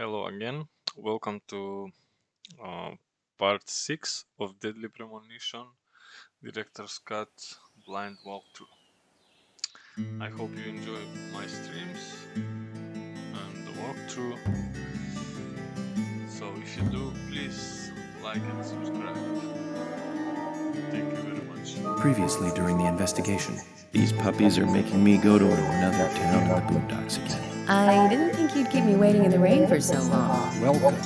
Hello again. Welcome to uh, part 6 of Deadly Premonition, Director's Cut Blind Walkthrough. I hope you enjoy my streams and the walkthrough. So if you do, please like and subscribe. Thank you very much. Previously during the investigation, these puppies are making me go to another town in the boondocks again. I didn't think you'd keep me waiting in the rain for so long. Welcome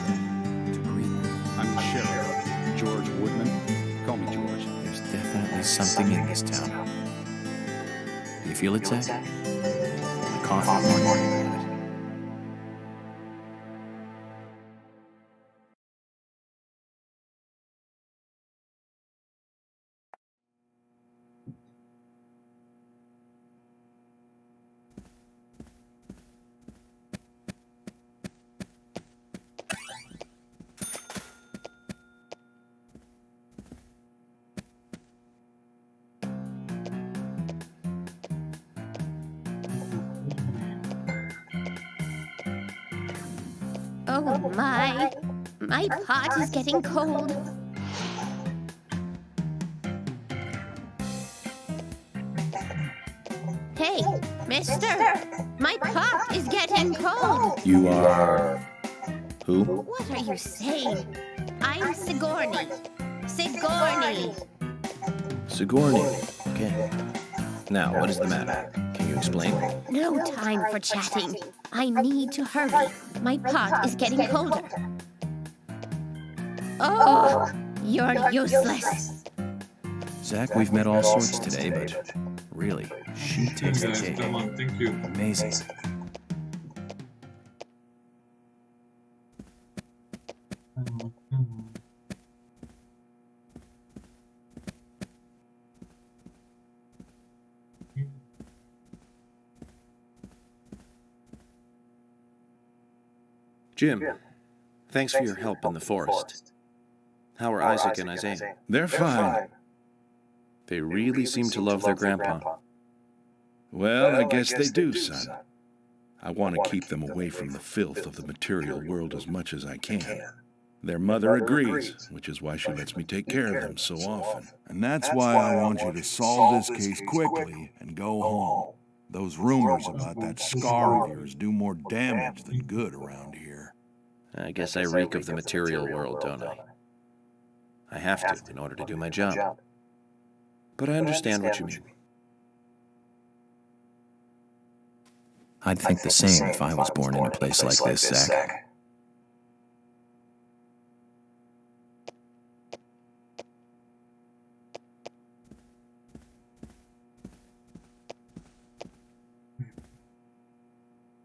to Greenwood. I'm the sheriff, George Woodman. Call me George. There's definitely something in this town. Do you feel it, Zach? The coffee warned me about it. Oh my pot is getting cold. Hey, mister, my pot is getting cold. You are... who? What are you saying? I'm Sigourney. Sigourney. Sigourney. Okay. Now, what is the matter? Can you explain? No time for chatting. I need to hurry. My pot is getting colder. Oh, you're useless. Zach, we've met all sorts today, but really, she takes the cake. Come on, thank you. Amazing. Jim, thanks for your help in the forest. How are Isaac and Isaiah? They're fine. They really seem to love their grandpa. Well, I guess they do, son. I want to keep them away from the filth of the material world as much as I can. Their mother agrees, which is why she lets me take care of them so often. And that's why I want you to solve this case quickly and go home. Those rumors about that scar of yours do more damage than good around here. I guess I reek of the material world, don't I? I have to in order to do my job. But I understand what you mean. I'd think the same if I was born in a place like this, Zach.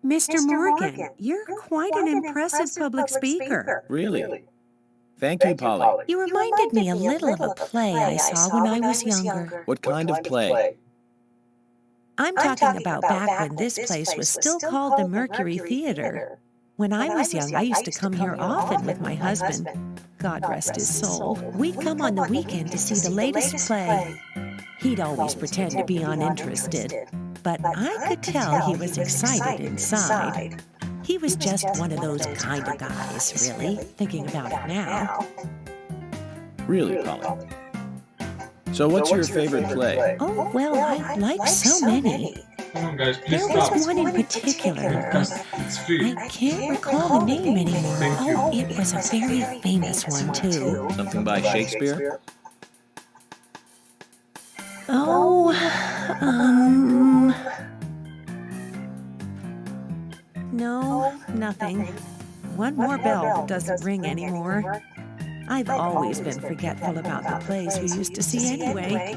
Mr. Morgan, you're quite an impressive public speaker. Really? Thank you, Polly. You reminded me a little of a play I saw when I was younger. What kind of play? I'm talking about back when this place was still called the Mercury Theater. When I was young, I used to come here often with my husband. God rest his soul. We'd come on the weekend to see the latest play. He'd always pretend to be uninterested, but I could tell he was excited inside. He was just one of those kind of guys, really, thinking about it now. Really, Polly? So what's your favorite play? Oh, well, I like so many. Come on, guys, please There stop. was one in particular, but It's free. I can't recall the name anymore. Oh, it was a very famous one, too. Something by Shakespeare? Oh, no, nothing. One more bell that doesn't ring anymore. I've always been forgetful about the plays we used to see anyway.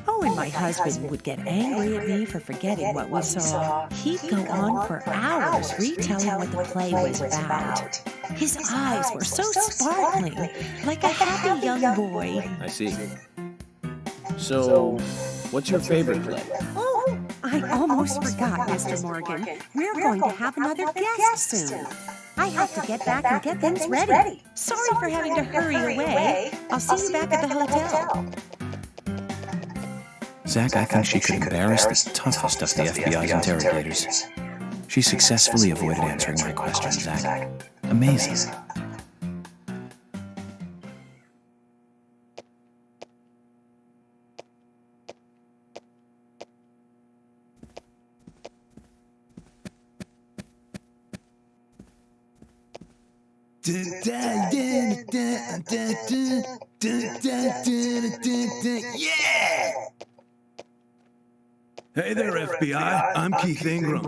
Oh, and my husband would get angry at me for forgetting what we saw. He'd go on for hours retelling what the play was about. His eyes were so sparkling, like a happy young boy. I see. So, what's your favorite play? Oh, I almost forgot, Mr. Morgan. We're going to have another guest soon. I have to get back and get things ready. Sorry for having to hurry away. I'll see you back at the hotel. Zach, I think she could embarrass the toughest of the FBI's interrogators. She successfully avoided answering my questions, Zach. Amazing. Yeah! Hey there, FBI. I'm Keith Ingram.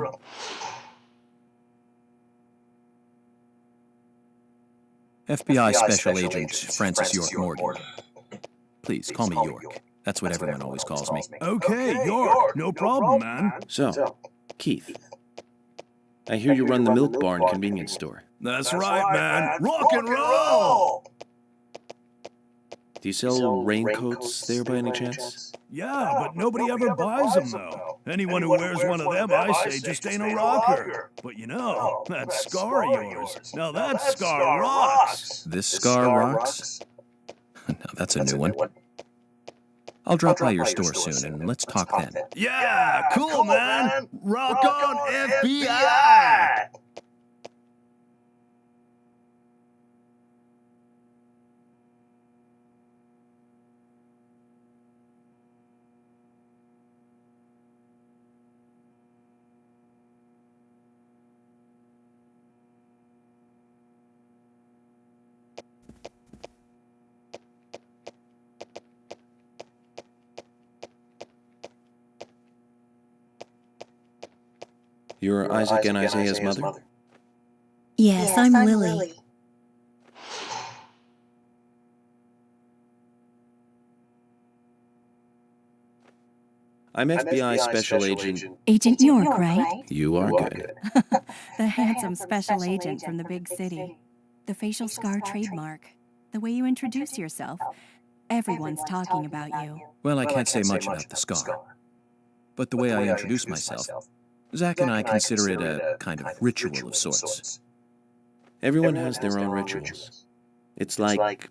FBI Special Agent Francis York Morgan. Please, call me York. That's what everyone always calls me. Okay, York. No problem, man. So, Keith, I hear you run the Milk Barn convenience store. That's right, man. Rock and roll! Do you sell raincoats there by any chance? Yeah, but nobody ever buys them, though. Anyone who wears one of them, I say, just ain't a rocker. But you know, that scar of yours, now that scar rocks. This scar rocks? Now that's a new one. I'll drop by your store soon, and let's talk then. Yeah, cool, man. Rock on, FBI! You're Isaac and Isaiah's mother? Yes, I'm Lily. I'm FBI Special Agent... Agent York, right? You are good. The handsome special agent from the big city. The facial scar trademark. The way you introduce yourself. Everyone's talking about you. Well, I can't say much about the scar. But the way I introduce myself, Zach and I consider it a kind of ritual of sorts. Everyone has their own rituals. It's like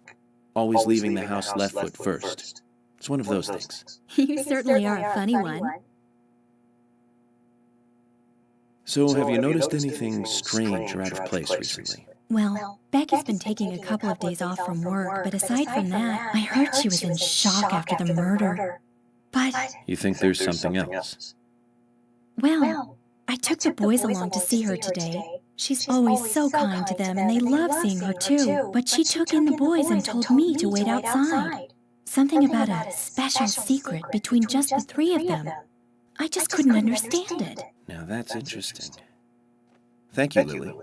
always leaving the house left foot first. It's one of those things. You certainly are a funny one. So, have you noticed anything strange or out of place recently? Well, Becky's been taking a couple of days off from work, but aside from that, I heard she was in shock after the murder. But, You think there's something else? well, I took the boys along to see her today. She's always so kind to them, and they love seeing her too. But she took in the boys and told me to wait outside. Something about a special secret between just the three of them. I just couldn't understand it. Now that's interesting. Thank you, Lily.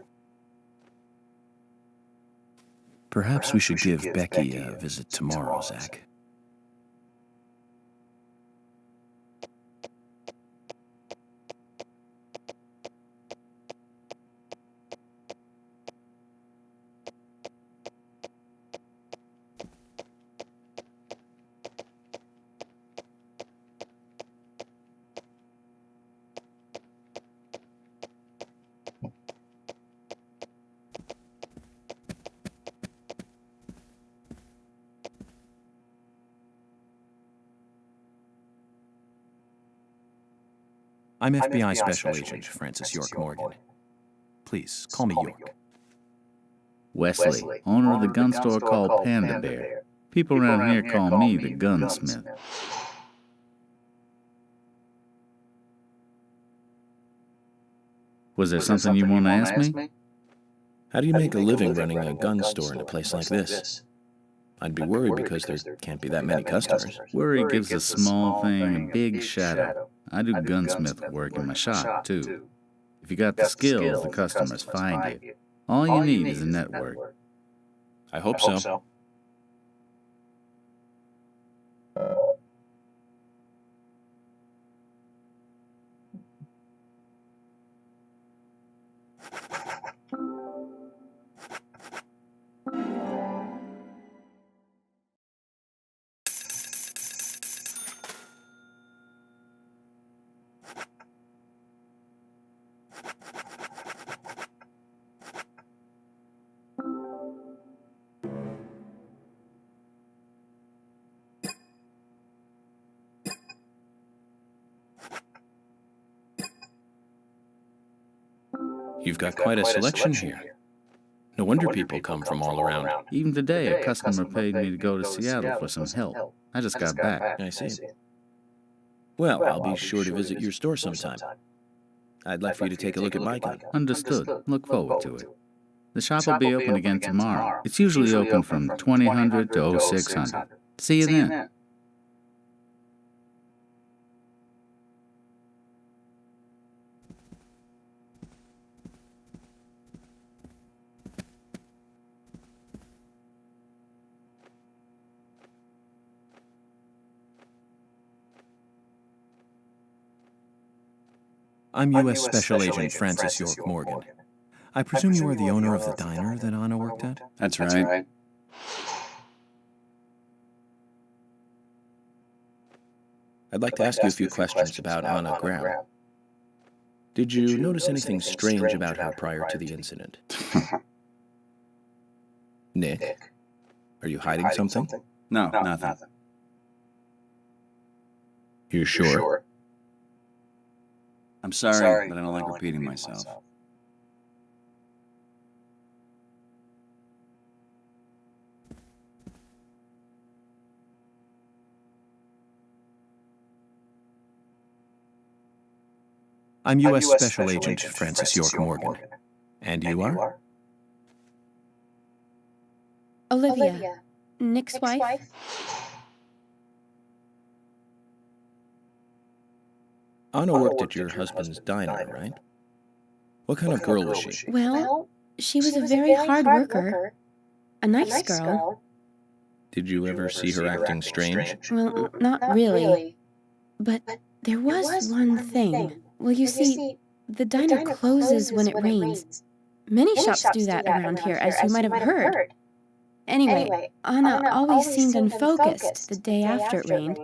Perhaps we should give Becky a visit tomorrow, Zach. I'm FBI Special Agent Francis York Morgan. Please, call me York. Wesley, owner of the gun store called Panda Bear. People around here call me the gunsmith. Was there something you want to ask me? How do you make a living running a gun store in a place like this? I'd be worried because there can't be that many customers. Worry gives a small thing a big shadow. I do gunsmith work in my shop, too. If you got the skills, the customers find you. All you need is a network. I hope so. You've got quite a selection here. No wonder people come from all around. Even today, a customer paid me to go to Seattle for some help. I just got back. I see. Well, I'll be sure to visit your store sometime. I'd like for you to take a look at my gun. Understood. Look forward to it. The shop will be open again tomorrow. It's usually open from 2000 to 0600. See you then. I'm U.S. Special Agent Francis York Morgan. I presume you are the owner of the diner that Anna worked at? That's right. I'd like to ask you a few questions about Anna Graham. Did you notice anything strange about her prior to the incident? Nick, are you hiding something? No, nothing. You're sure? I'm sorry, but I don't like repeating myself. I'm U.S. Special Agent Francis York Morgan. And you are? Olivia, Nick's wife? Anna worked at your husband's diner, right? What kind of girl was she? Well, she was a very hard worker. A nice girl. Did you ever see her acting strange? Well, not really. But there was one thing. Well, you see, the diner closes when it rains. Many shops do that around here, as you might have heard. Anyway, Anna always seemed unfocused the day after it rained.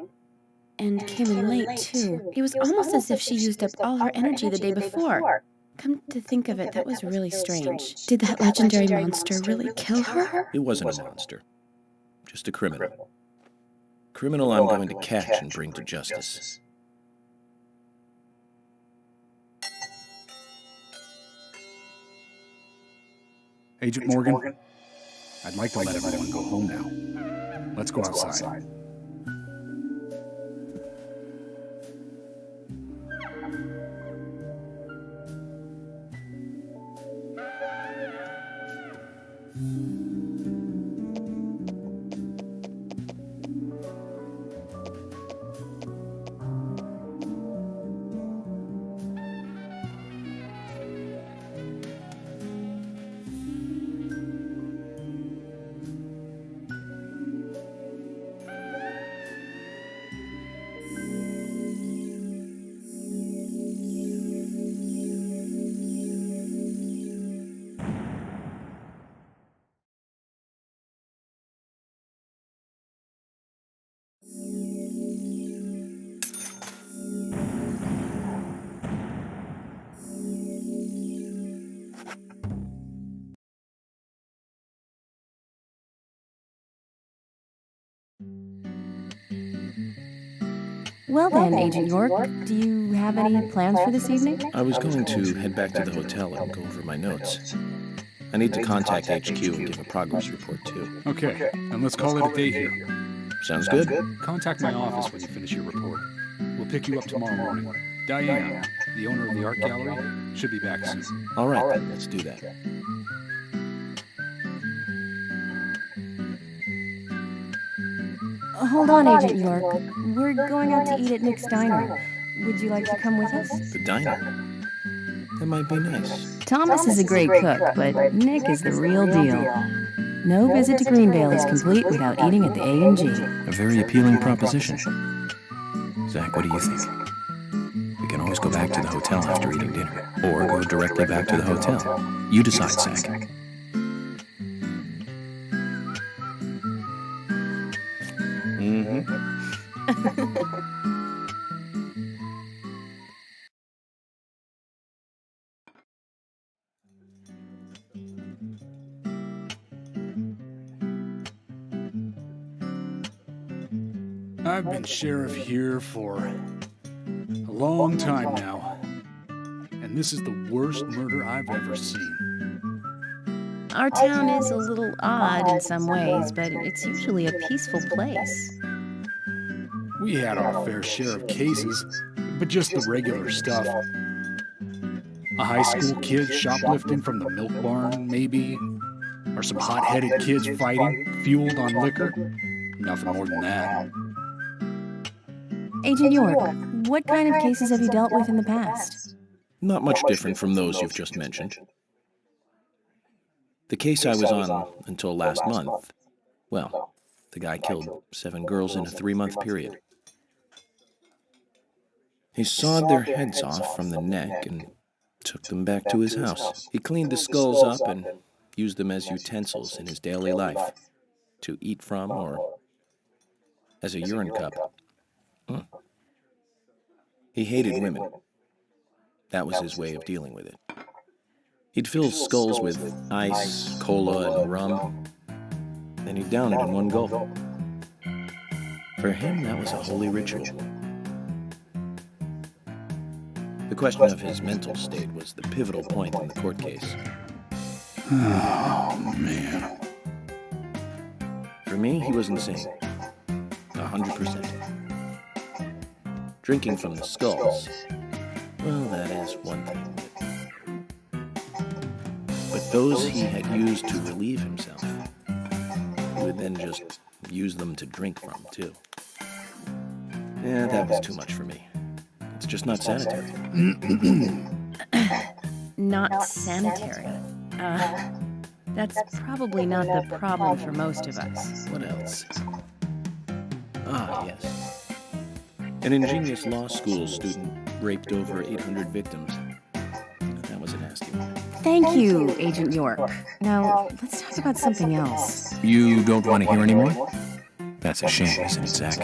And came in late, too. It was almost as if she used up all her energy the day before. Come to think of it, that was really strange. Did that legendary monster really kill her? It wasn't a monster. Just a criminal. Criminal I'm going to catch and bring to justice. Agent Morgan, I'd like to let everyone go home now. Let's go outside. Well then, Agent York, do you have any plans for this evening? I was going to head back to the hotel and go over my notes. I need to contact HQ and give a progress report, too. Okay, then let's call it a day here. Sounds good? Contact my office when you finish your report. We'll pick you up tomorrow morning. Diane, the owner of the art gallery, should be back soon. All right, then, let's do that. Hold on, Agent York. We're going out to eat at Nick's Diner. Would you like to come with us? The diner? That might be nice. Thomas is a great cook, but Nick is the real deal. No visit to Greenvale is complete without eating at the A&G. A very appealing proposition. Zach, what do you think? We can always go back to the hotel after eating dinner, or go directly back to the hotel. You decide, Zach. I've been sheriff here for a long time now, and this is the worst murder I've ever seen. Our town is a little odd in some ways, but it's usually a peaceful place. We had our fair share of cases, but just the regular stuff. A high school kid shoplifting from the milk barn, maybe? Or some hot-headed kids fighting, fueled on liquor? Nothing more than that. Agent York, what kind of cases have you dealt with in the past? Not much different from those you've just mentioned. The case I was on until last month, well, the guy killed 7 girls in a 3-month period. He sawed their heads off from the neck and took them back to his house. He cleaned the skulls up and used them as utensils in his daily life, to eat from or as a urine cup. He hated women. That was his way of dealing with it. He'd fill skulls with ice, cola, and rum, then he'd down it in one gulp. For him, that was a holy ritual. The question of his mental state was the pivotal point in the court case. Oh, man. For me, he was insane. 100%. Drinking from the skulls, well, that is one thing. But those he had used to relieve himself, he would then just use them to drink from, too. Yeah, that was too much for me. It's just not sanitary. Not sanitary. That's probably not the problem for most of us. What else? Ah, yes. An ingenious law school student raped over 800 victims. That was a nasty one. Thank you, Agent York. Now, let's talk about something else. You don't want to hear anymore? That's a shame, isn't it, Zach?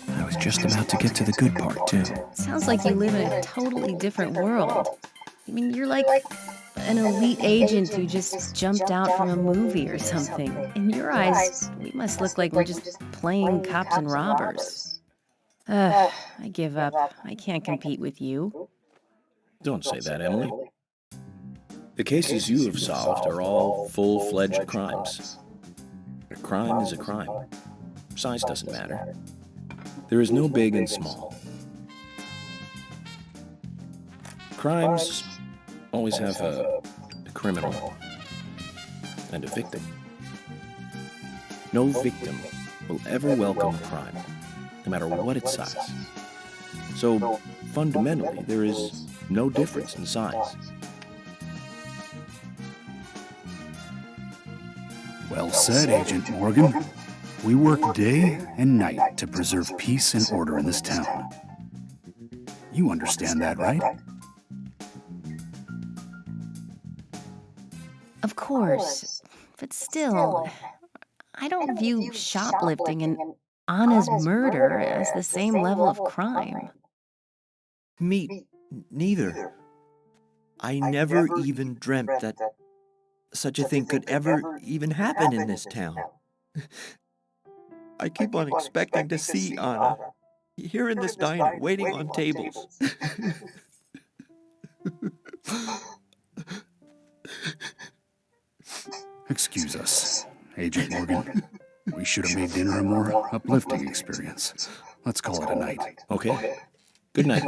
I was just about to get to the good part, too. Sounds like you live in a totally different world. I mean, you're like an elite agent who just jumped out from a movie or something. In your eyes, we must look like we're just playing cops and robbers. I give up. I can't compete with you. Don't say that, Emily. The cases you have solved are all full-fledged crimes. A crime is a crime. Size doesn't matter. There is no big and small. Crimes always have a criminal and a victim. No victim will ever welcome a crime, no matter what its size. So, fundamentally, there is no difference in size. Well said, Agent Morgan. We work day and night to preserve peace and order in this town. You understand that, right? Of course, but still, I don't view shoplifting and Anna's murder as the same level of crime. Me neither. I never even dreamt that such a thing could ever even happen in this town. I keep on expecting to see Anna here in this diner, waiting on tables. Excuse us, Agent Morgan. We should have made dinner a more uplifting experience. Let's call it a night. Okay. Good night.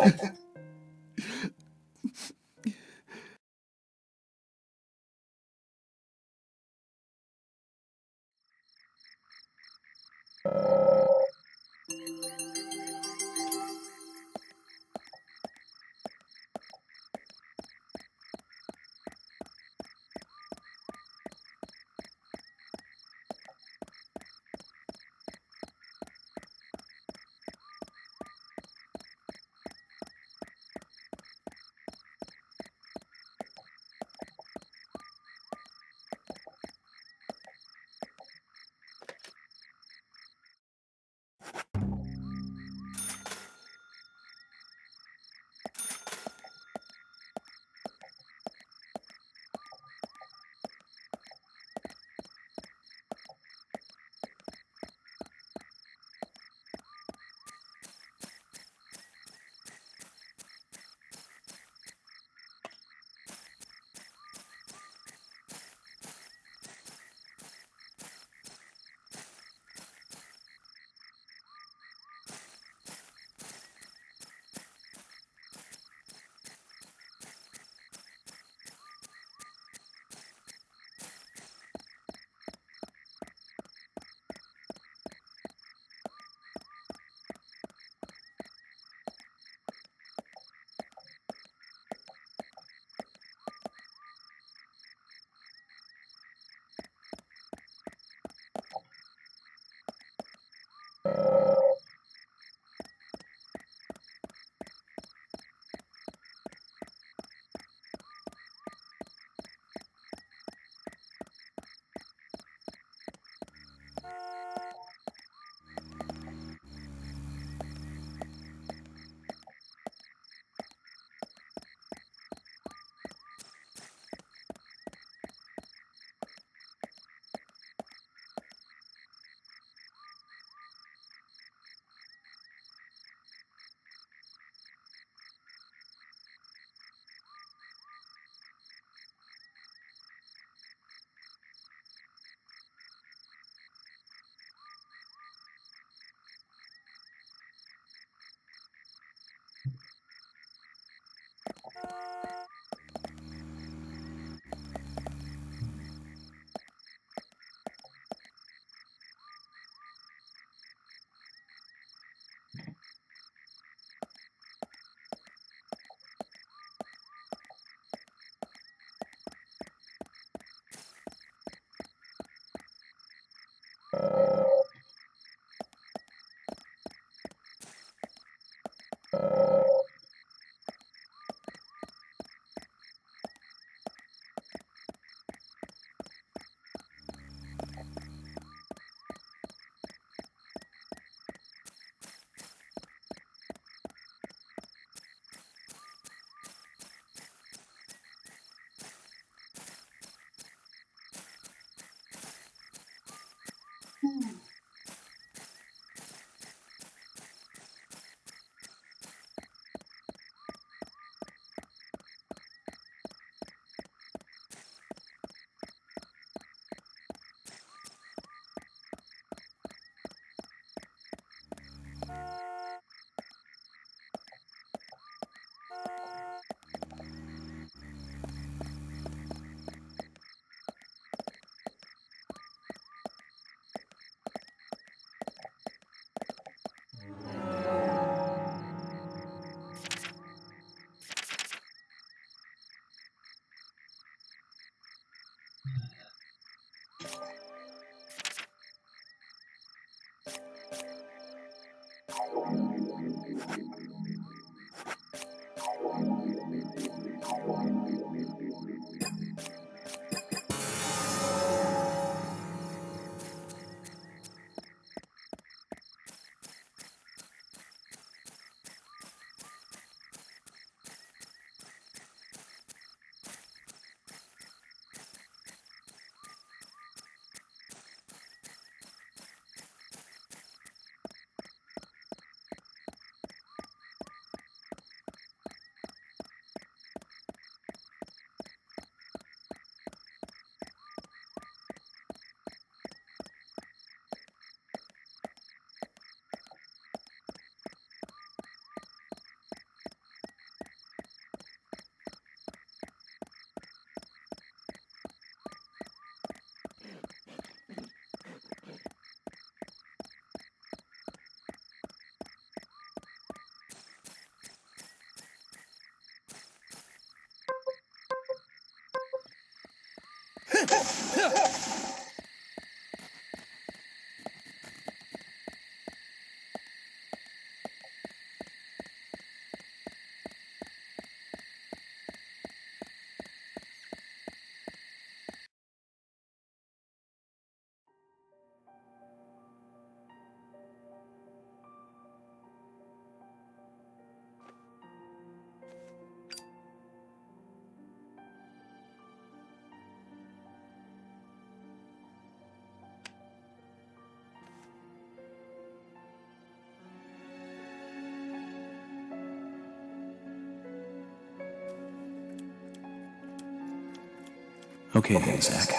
Okay then, Zach.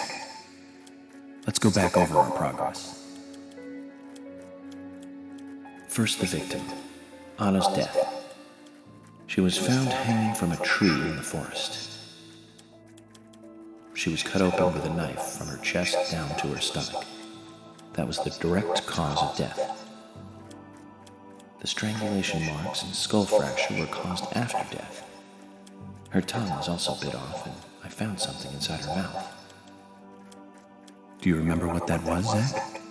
Let's go back over our progress. First, the victim, Anna's death. She was found hanging from a tree in the forest. She was cut open with a knife from her chest down to her stomach. That was the direct cause of death. The strangulation marks and skull fracture were caused after death. Her tongue was also bit off, and I found something inside her mouth. Do you remember what that was, Zach?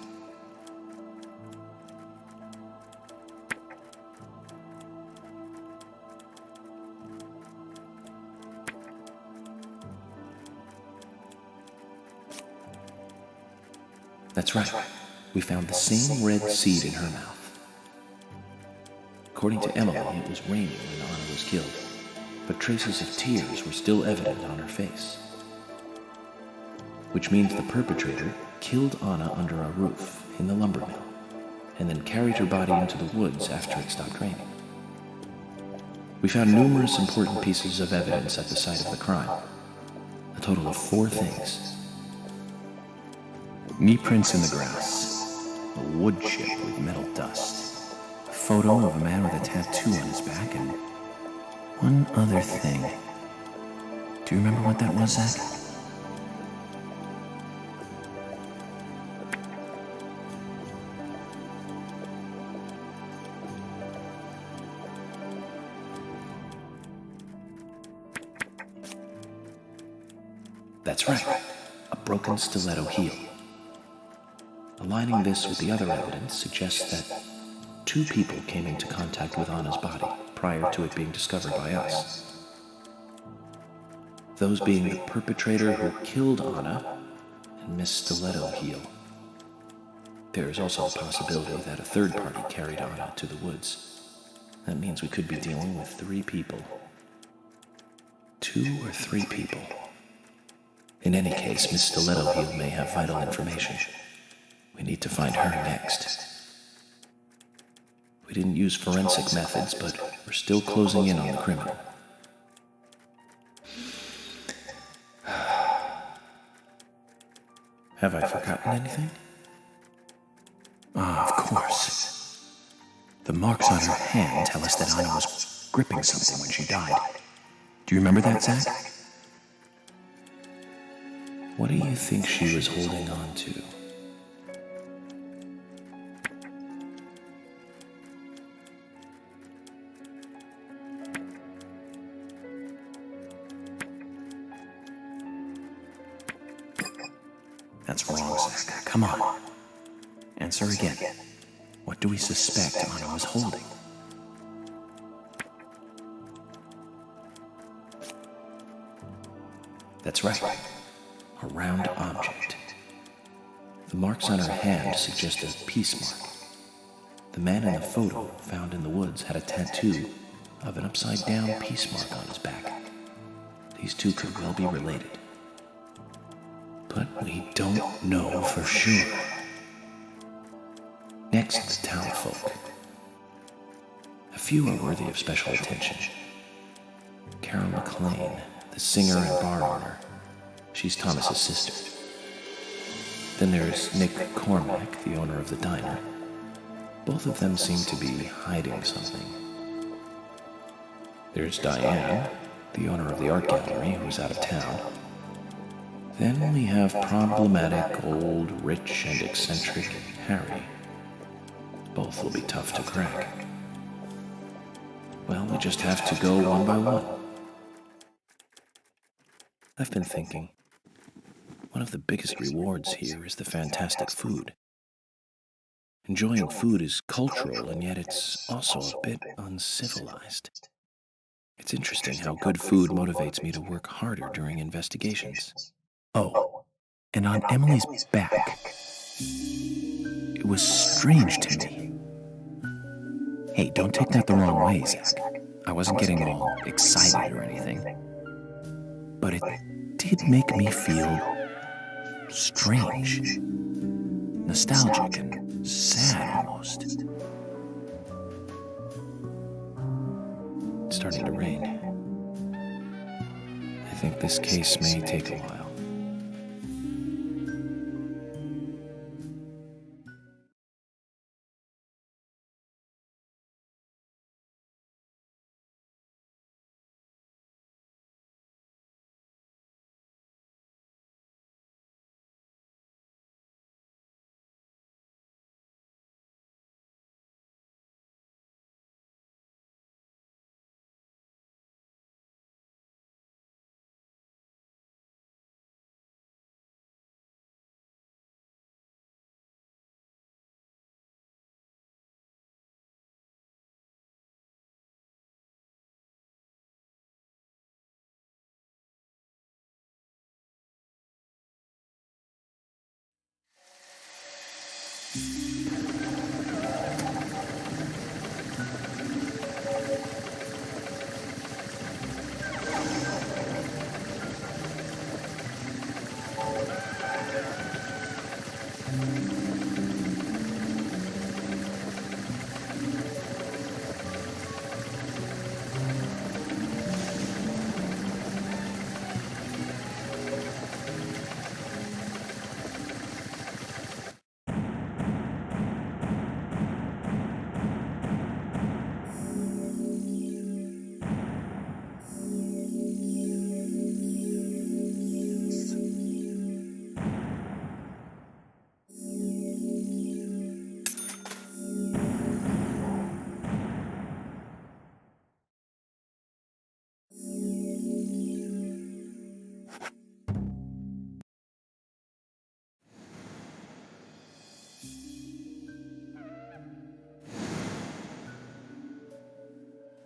That's right. We found the same red seed in her mouth. According to Emily, it was raining when Anna was killed, but traces of tears were still evident on her face. Which means the perpetrator killed Anna under a roof in the lumber mill, and then carried her body into the woods after it stopped raining. We found numerous important pieces of evidence at the site of the crime. A total of 4 things. Knee prints in the grass, a wood chip with metal dust, a photo of a man with a tattoo on his back, and one other thing. Do you remember what that was, Zach? That's right, a broken stiletto heel. Aligning this with the other evidence suggests that 2 people came into contact with Anna's body prior to it being discovered by us. Those being the perpetrator who killed Anna and Miss Stiletto Heel. There is also the possibility that a third party carried Anna to the woods. That means we could be dealing with 3 people. 2 or 3 people. In any case, Miss Stiletto Heel may have vital information. We need to find her next. We didn't use forensic methods, but we're still closing in on the criminal. Have I forgotten anything? Ah, of course. The marks on her hand tell us that Anna was gripping something when she died. Do you remember that, Zach? What do you think she was holding on to? That's wrong, Zach. Come on. Answer again. What do we suspect Anna was holding? That's right. A round object. The marks on her hand suggest a peace mark. The man in the photo found in the woods had a tattoo of an upside-down peace mark on his back. These two could well be related. But we don't know for sure. Next, the townfolk. A few are worthy of special attention. Carol McLean, the singer and bar owner. She's Thomas's sister. Then there's Nick Cormack, the owner of the diner. Both of them seem to be hiding something. There's Diane, the owner of the art gallery, who's out of town. Then we have problematic, old, rich, and eccentric Harry. Both will be tough to crack. Well, we just have to go one by one. I've been thinking, one of the biggest rewards here is the fantastic food. Enjoying food is cultural, and yet it's also a bit uncivilized. It's interesting how good food motivates me to work harder during investigations. Oh, and on Emily's back, it was strange to me. Hey, don't take that the wrong way, Zach. I wasn't getting all excited or anything. But it did make me feel strange, nostalgic, and sad almost. It's starting to rain. I think this case may take a while.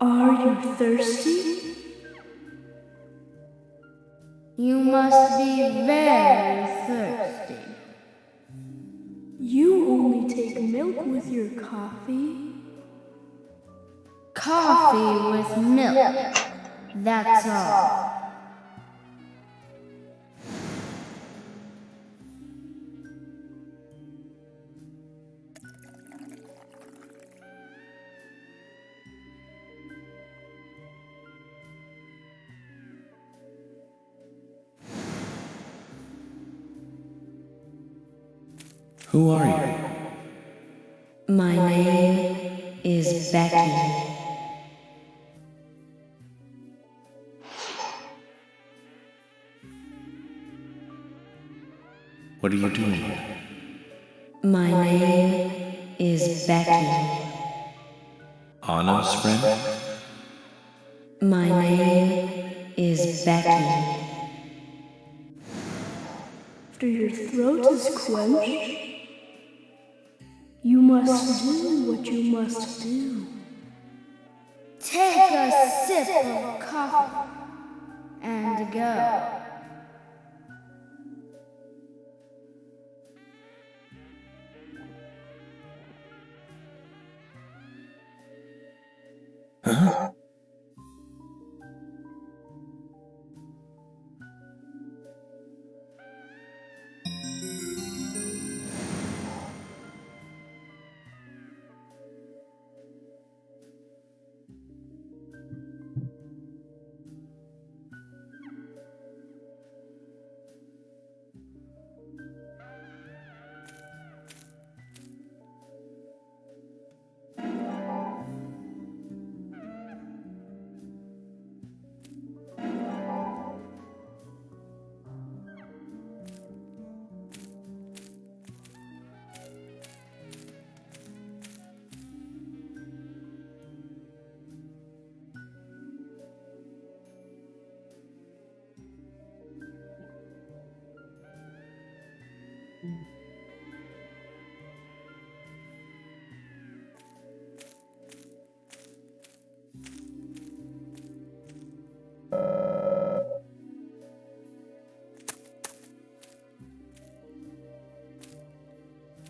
Are you thirsty? You must be very thirsty. You only take milk with your coffee? Coffee with milk, that's all. Who are you? My name is Becky. What are you doing here? My name is Becky. Anna's friend? My name is Becky. After your throat is quenched, you must do what you must do. Take a sip of coffee and go. Huh?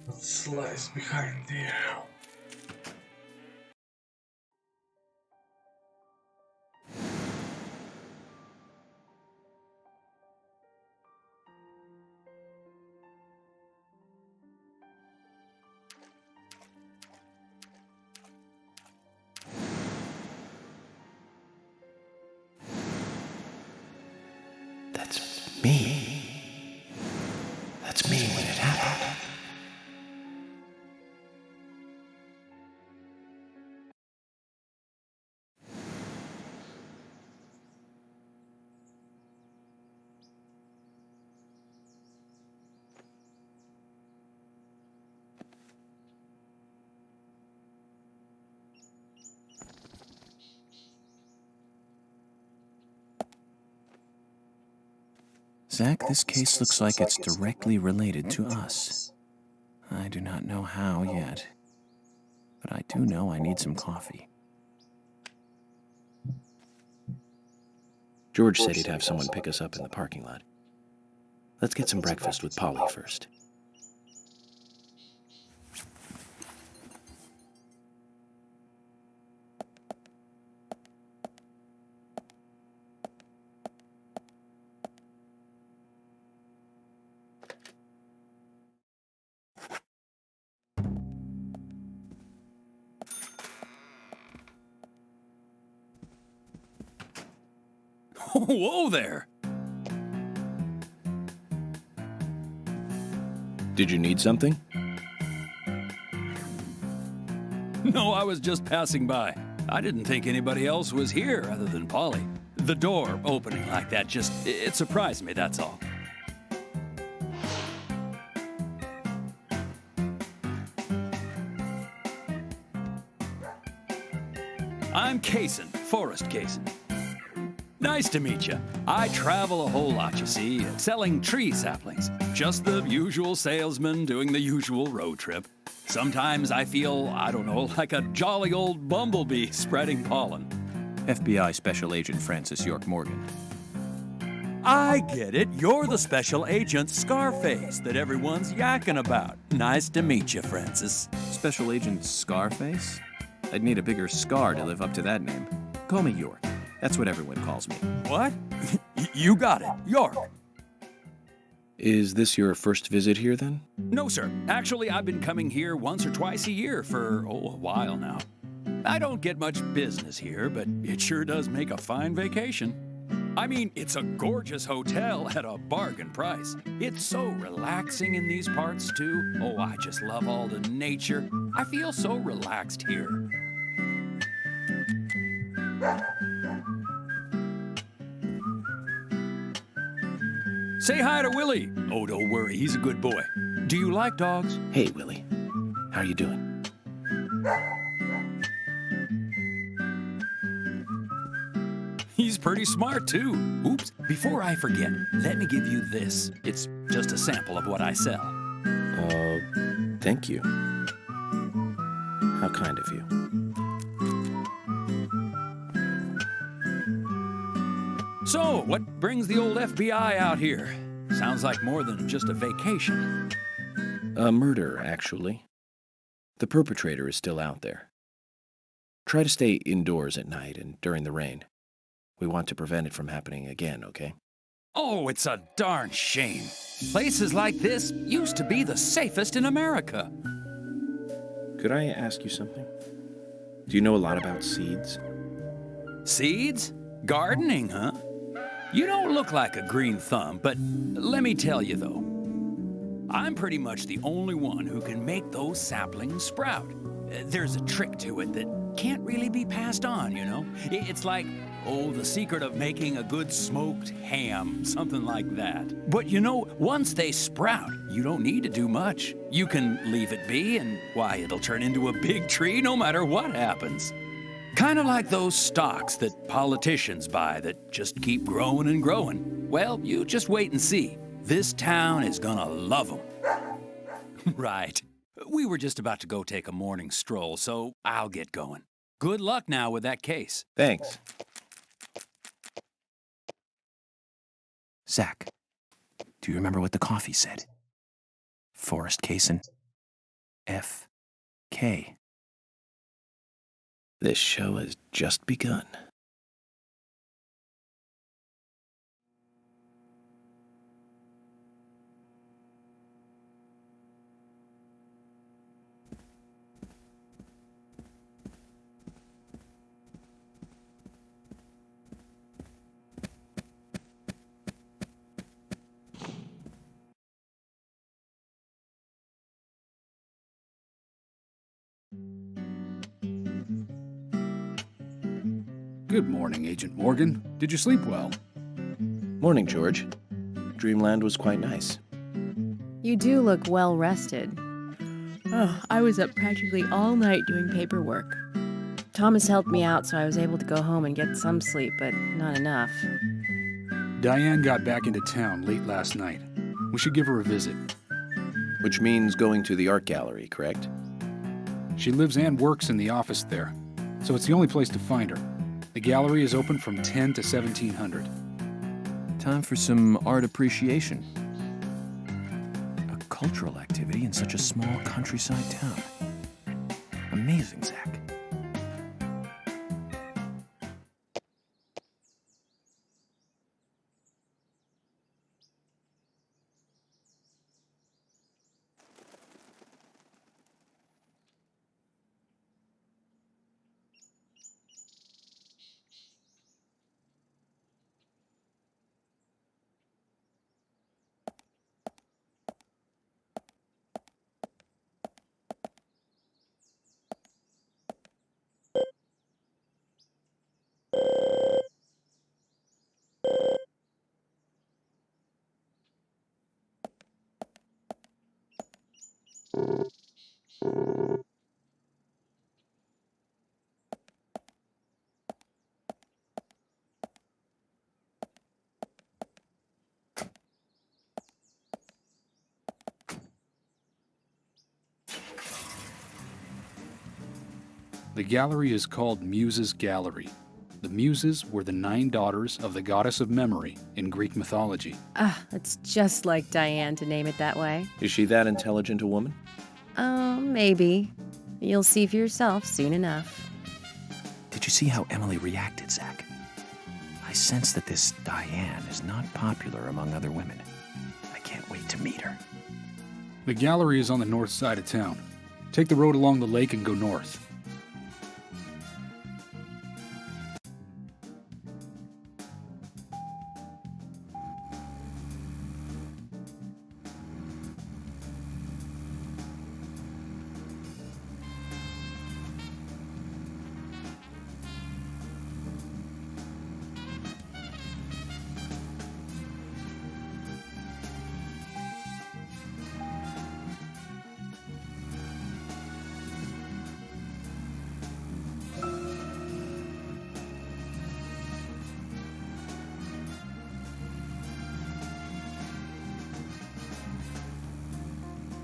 What lies behind there? That's me. That's me when it happened. Zach, this case looks like it's directly related to us. I do not know how yet, but I do know I need some coffee. George said he'd have someone pick us up in the parking lot. Let's get some breakfast with Polly first. Whoa there! Did you need something? No, I was just passing by. I didn't think anybody else was here other than Polly. The door opening like that it surprised me, that's all. I'm Kaysen, Forrest Kaysen. Nice to meet you. I travel a whole lot, you see, selling tree saplings. Just the usual salesman doing the usual road trip. Sometimes I feel, I don't know, like a jolly old bumblebee spreading pollen. FBI Special Agent Francis York Morgan. I get it. You're the special agent Scarface that everyone's yakking about. Nice to meet you, Francis. Special Agent Scarface? I'd need a bigger scar to live up to that name. Call me York. That's what everyone calls me. What? You got it. York. Is this your first visit here, then? No, sir. Actually, I've been coming here once or twice a year for, a while now. I don't get much business here, but it sure does make a fine vacation. I mean, it's a gorgeous hotel at a bargain price. It's so relaxing in these parts, too. Oh, I just love all the nature. I feel so relaxed here. Say hi to Willie. Oh, don't worry, he's a good boy. Do you like dogs? Hey, Willie. How are you doing? He's pretty smart, too. Oops, before I forget, let me give you this. It's just a sample of what I sell. Thank you. How kind of you. So, what brings the old FBI out here? Sounds like more than just a vacation. A murder, actually. The perpetrator is still out there. Try to stay indoors at night and during the rain. We want to prevent it from happening again, okay? Oh, it's a darn shame. Places like this used to be the safest in America. Could I ask you something? Do you know a lot about seeds? Seeds? Gardening, huh? You don't look like a green thumb, but let me tell you though, I'm pretty much the only one who can make those saplings sprout. There's a trick to it that can't really be passed on, you know? It's like, oh, the secret of making a good smoked ham, something like that. But you know, once they sprout, you don't need to do much. You can leave it be, and why, it'll turn into a big tree no matter what happens. Kind of like those stocks that politicians buy that just keep growing and growing. Well, you just wait and see. This town is gonna love them. Right. We were just about to go take a morning stroll, so I'll get going. Good luck now with that case. Thanks. Zach, do you remember what the coffee said? Forrest Kaysen. F.K. This show has just begun. Good morning, Agent Morgan. Did you sleep well? Morning, George. Dreamland was quite nice. You do look well rested. Oh, I was up practically all night doing paperwork. Thomas helped me out, so I was able to go home and get some sleep, but not enough. Diane got back into town late last night. We should give her a visit. Which means going to the art gallery, correct? She lives and works in the office there, so it's the only place to find her. The gallery is open from 10 to 1700. Time for some art appreciation. A cultural activity in such a small countryside town. Amazing, Zach. The gallery is called Muses Gallery. The Muses were the 9 daughters of the goddess of memory in Greek mythology. Ah, it's just like Diane to name it that way. Is she that intelligent a woman? Oh, maybe. You'll see for yourself soon enough. Did you see how Emily reacted, Zach? I sense that this Diane is not popular among other women. I can't wait to meet her. The gallery is on the north side of town. Take the road along the lake and go north.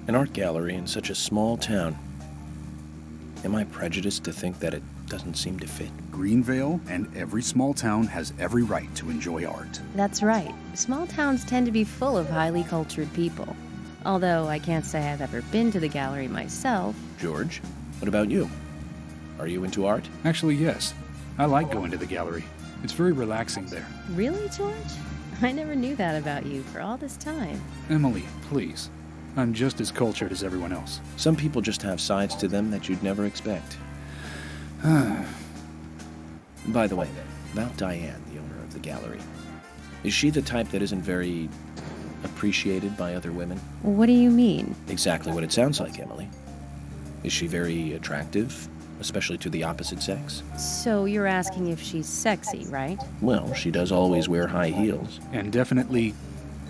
An art gallery in such a small town. Am I prejudiced to think that it doesn't seem to fit? Greenvale and every small town has every right to enjoy art. That's right. Small towns tend to be full of highly cultured people. Although I can't say I've ever been to the gallery myself. George, what about you? Are you into art? Actually, yes. I like going to the gallery. It's very relaxing there. Really, George? I never knew that about you for all this time. Emily, please. I'm just as cultured as everyone else. Some people just have sides to them that you'd never expect. By the way, about Diane, the owner of the gallery. Is she the type that isn't very appreciated by other women? What do you mean? Exactly what it sounds like, Emily. Is she very attractive, especially to the opposite sex? So you're asking if she's sexy, right? Well, she does always wear high heels. And definitely,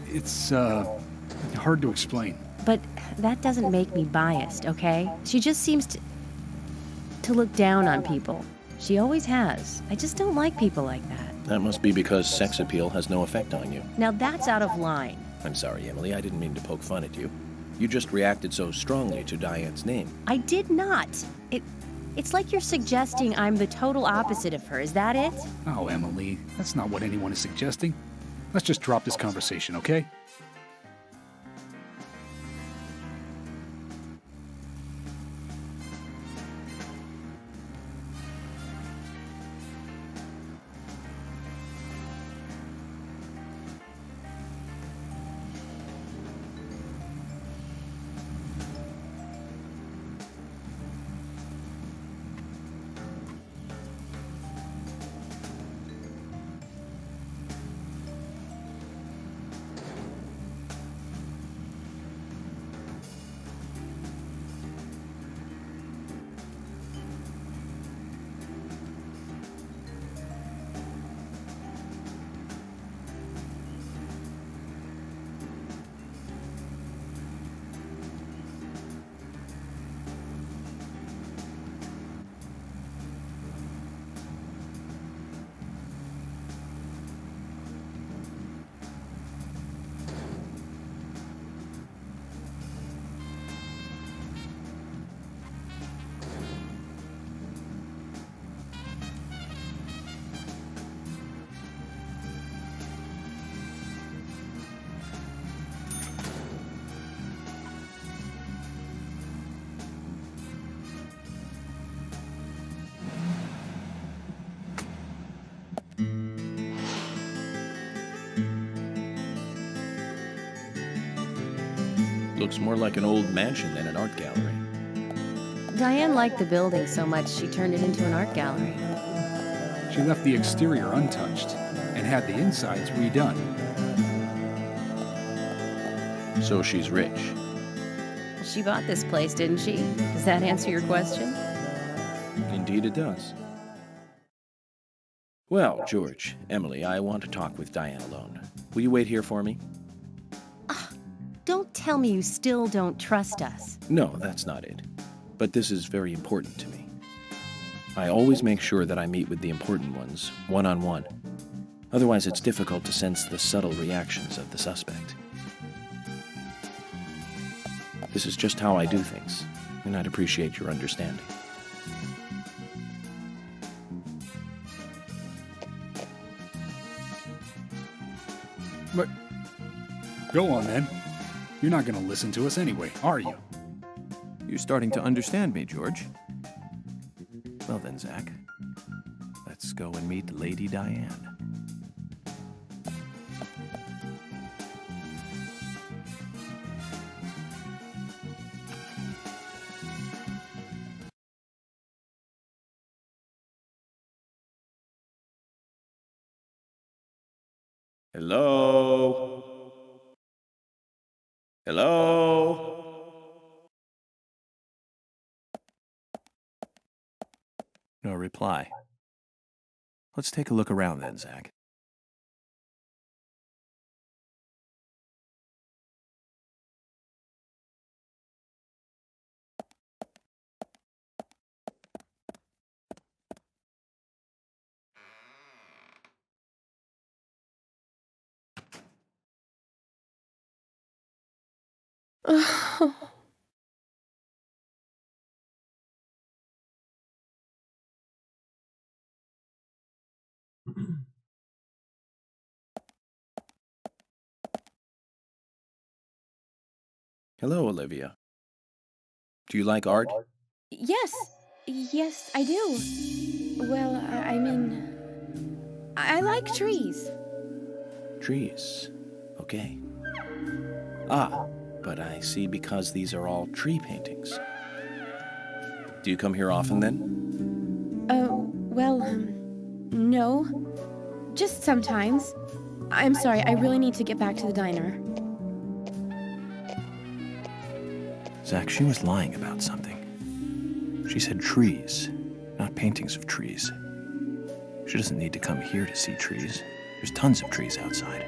it's hard to explain. But that doesn't make me biased, okay? She just seems to look down on people. She always has. I just don't like people like that. That must be because sex appeal has no effect on you. Now that's out of line. I'm sorry, Emily. I didn't mean to poke fun at you. You just reacted so strongly to Diane's name. I did not. It's like you're suggesting I'm the total opposite of her. Is that it? Oh, Emily, that's not what anyone is suggesting. Let's just drop this conversation, okay? Looks more like an old mansion than an art gallery. Diane liked the building so much she turned it into an art gallery. She left the exterior untouched and had the insides redone. So she's rich. She bought this place, didn't she? Does that answer your question? Indeed it does. Well, George, Emily, I want to talk with Diane alone. Will you wait here for me? Don't tell me you still don't trust us. No, that's not it. But this is very important to me. I always make sure that I meet with the important ones, one-on-one. Otherwise, it's difficult to sense the subtle reactions of the suspect. This is just how I do things, and I'd appreciate your understanding. But go on, then. You're not going to listen to us anyway, are you? You're starting to understand me, George. Well then, Zach, let's go and meet Lady Diane. Hello? Hello? No reply. Let's take a look around then, Zach. Hello, Olivia. Do you like art? Yes, I do. Well, I mean, I like trees. Trees. Okay. Ah, but I see because these are all tree paintings. Do you come here often then? Well, no. Just sometimes. I'm sorry, I really need to get back to the diner. Zach, she was lying about something. She said trees, not paintings of trees. She doesn't need to come here to see trees. There's tons of trees outside.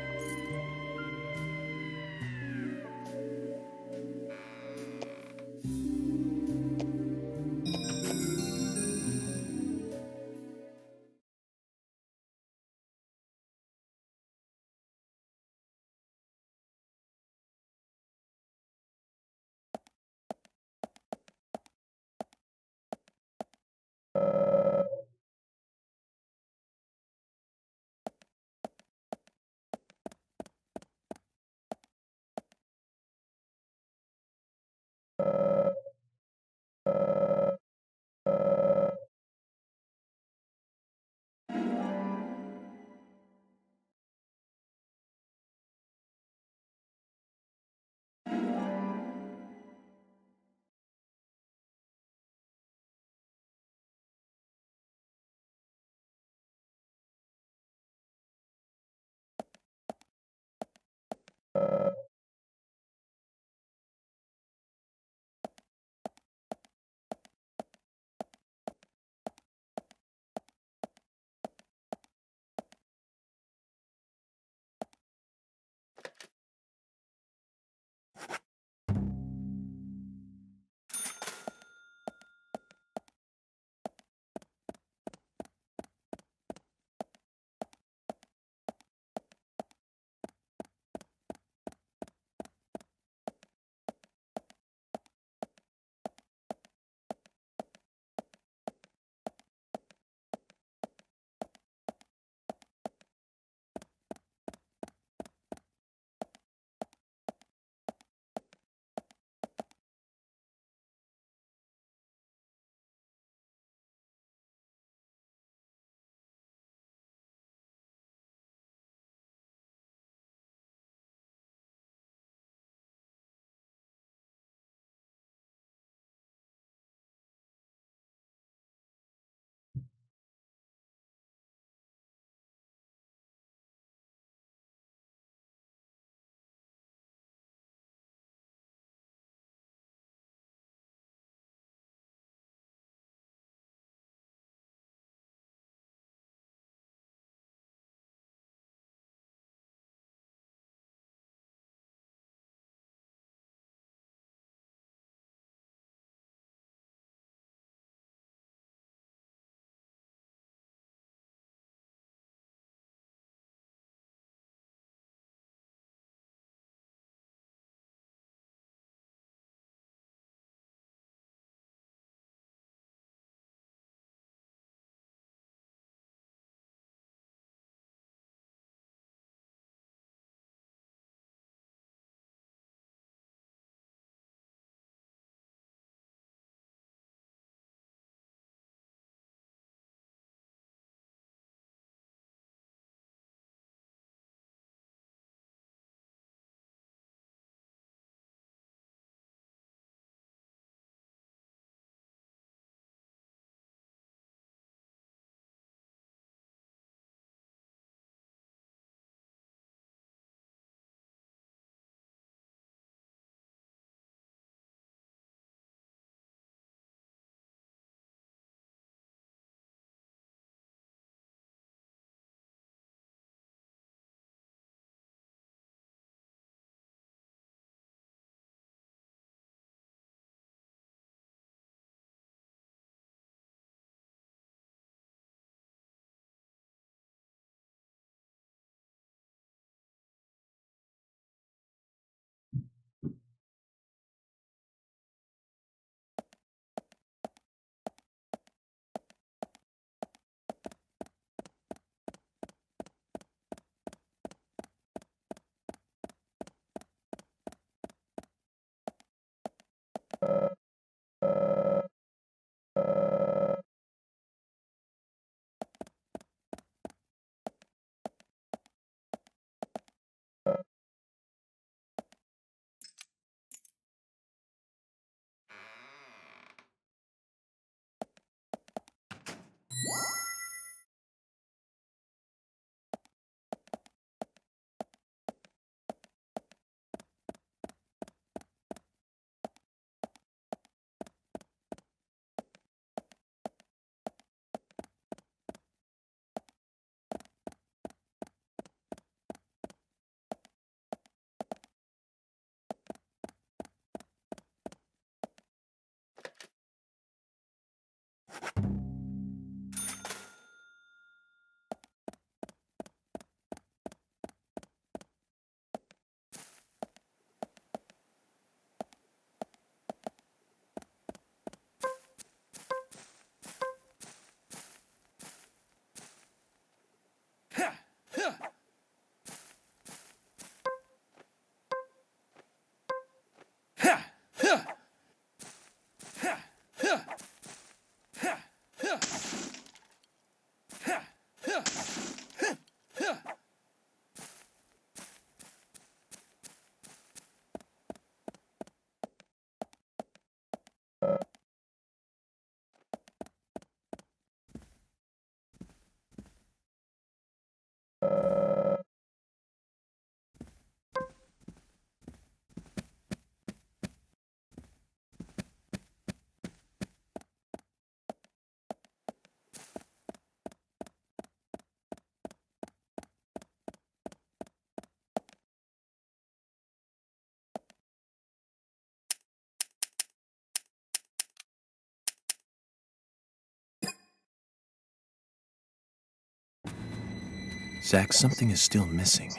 Zach, something is still missing.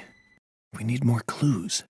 We need more clues.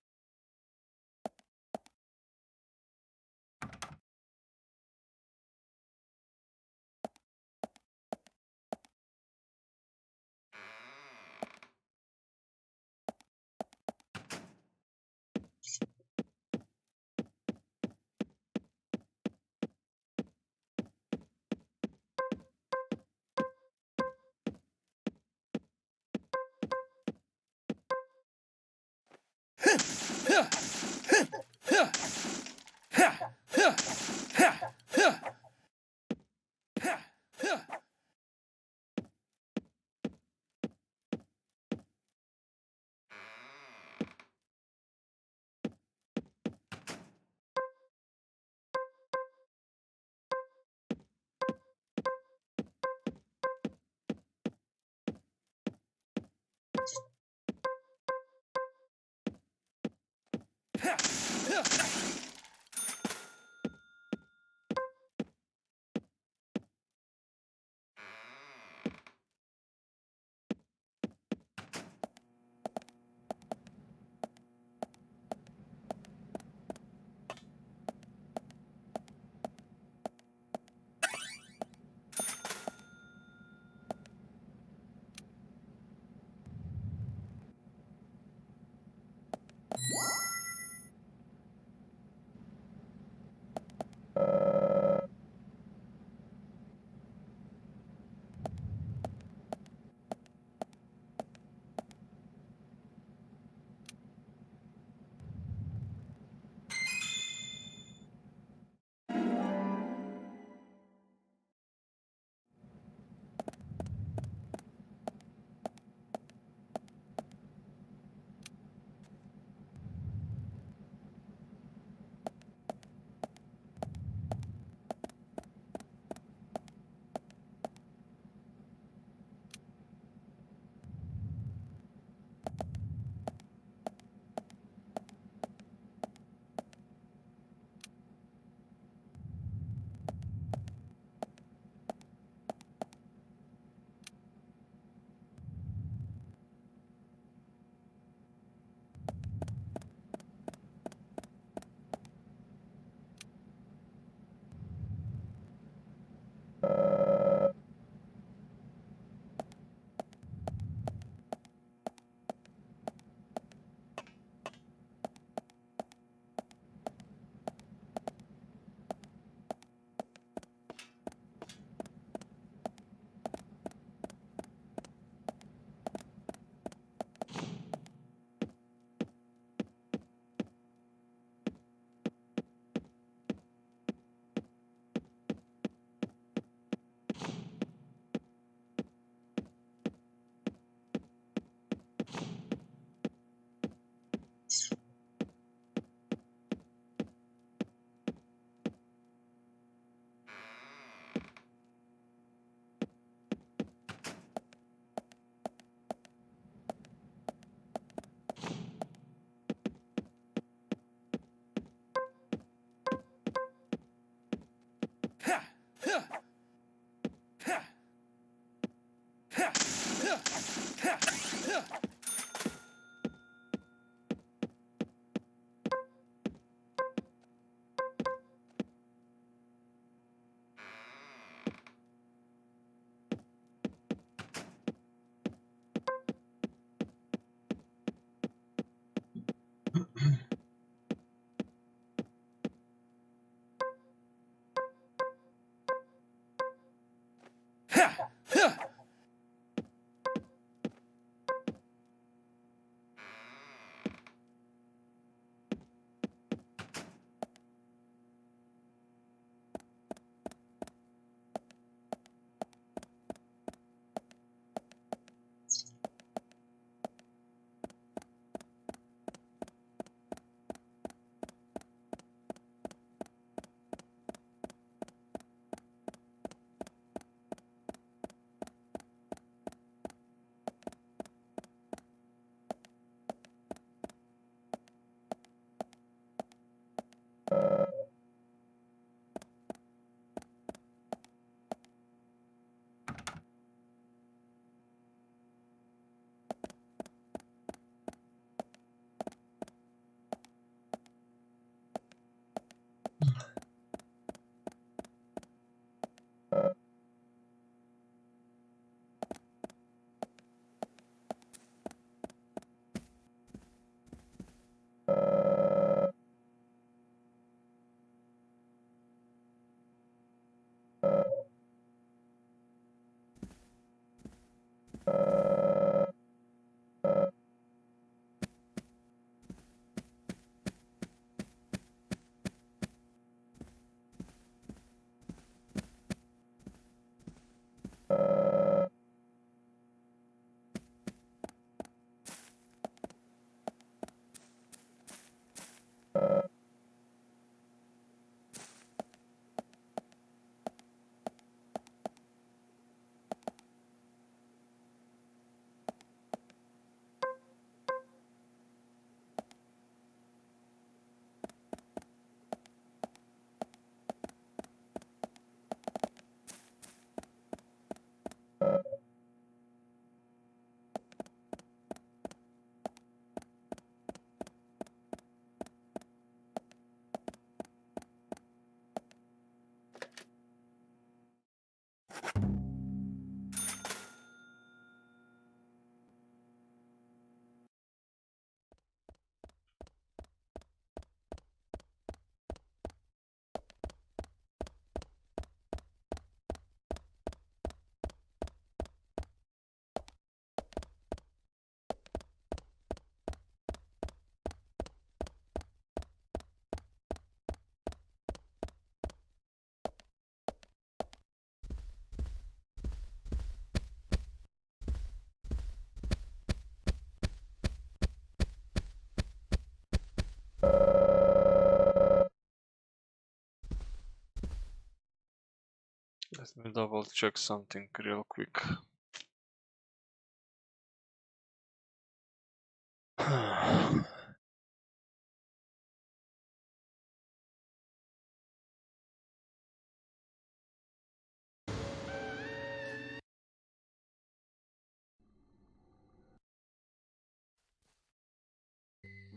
Let me double check something real quick.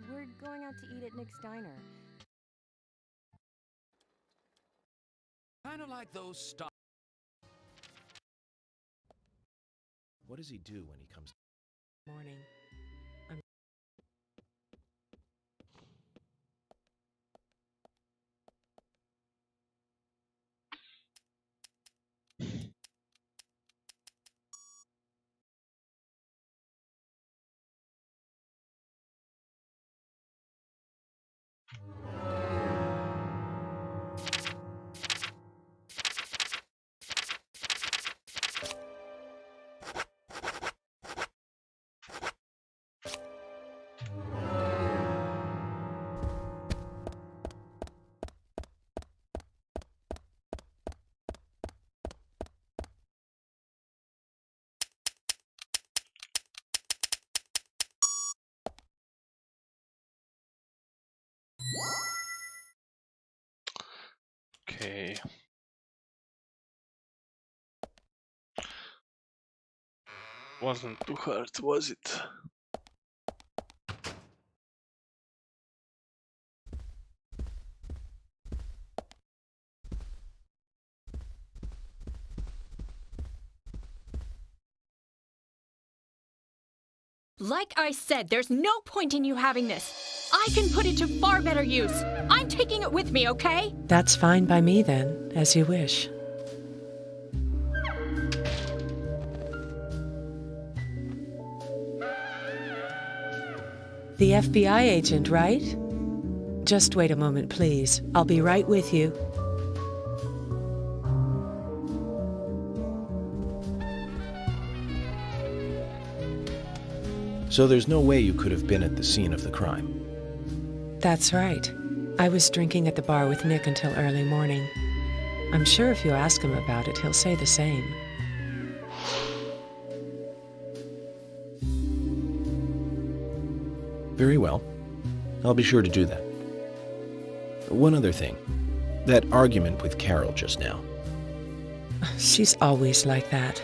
We're going out to eat at Nick's Diner. Kind of like those stop. What does he do when he comes? Morning. Okay. Wasn't too hard, was it? Like I said, there's no point in you having this. I can put it to far better use. I'm taking it with me, okay? That's fine by me then, as you wish. The FBI agent, right? Just wait a moment, please. I'll be right with you. So there's no way you could have been at the scene of the crime. That's right. I was drinking at the bar with Nick until early morning. I'm sure if you ask him about it, he'll say the same. Very well. I'll be sure to do that. One other thing. That argument with Carol just now. She's always like that.